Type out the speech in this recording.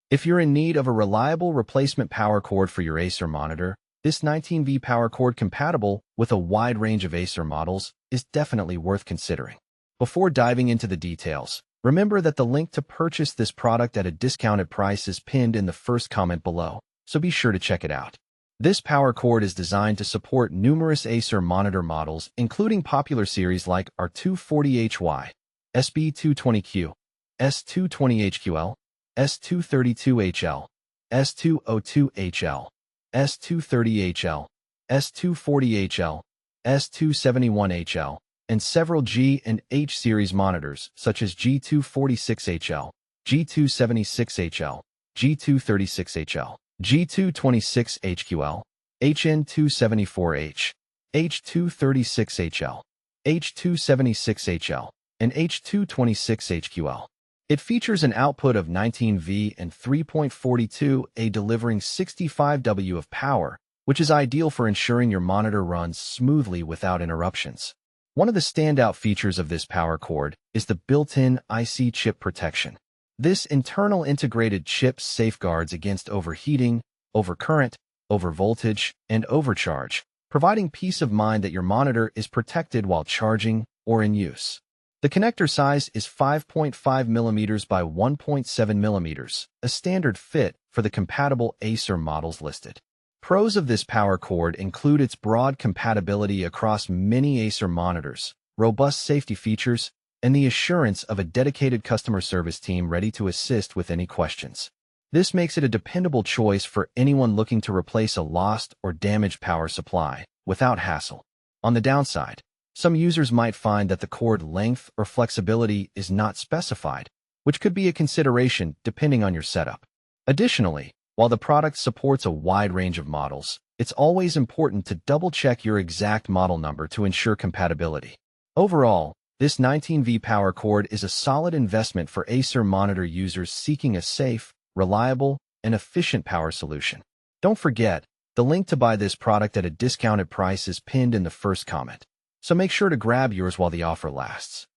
If you're in need of a reliable replacement power cord for your Acer monitor, this 19V power cord compatible with a wide range of Acer models is definitely worth considering. Before diving into the details, remember that the link to purchase this product at a discounted price is pinned in the first comment below, so be sure to check it out. This power cord is designed to support numerous Acer monitor models, including popular series like R240HY, SB220Q, S220HQL, S232HL, S202HL, S230HL, S240HL, S271HL, and several G and H series monitors such as G246HL, G276HL, G236HL, G226HQL, HN274H, H236HL, H276HL, and H226HQL. It features an output of 19V and 3.42A, delivering 65W of power, which is ideal for ensuring your monitor runs smoothly without interruptions. One of the standout features of this power cord is the built-in IC chip protection. This internal integrated chip safeguards against overheating, overcurrent, overvoltage, and overcharge, providing peace of mind that your monitor is protected while charging or in use. The connector size is 5.5 mm by 1.7 mm, a standard fit for the compatible Acer models listed. Pros of this power cord include its broad compatibility across many Acer monitors, robust safety features, and the assurance of a dedicated customer service team ready to assist with any questions. This makes it a dependable choice for anyone looking to replace a lost or damaged power supply without hassle. On the downside, some users might find that the cord length or flexibility is not specified, which could be a consideration depending on your setup. Additionally, while the product supports a wide range of models, it's always important to double-check your exact model number to ensure compatibility. Overall, this 19V power cord is a solid investment for Acer monitor users seeking a safe, reliable, and efficient power solution. Don't forget, the link to buy this product at a discounted price is pinned in the first comment, so make sure to grab yours while the offer lasts.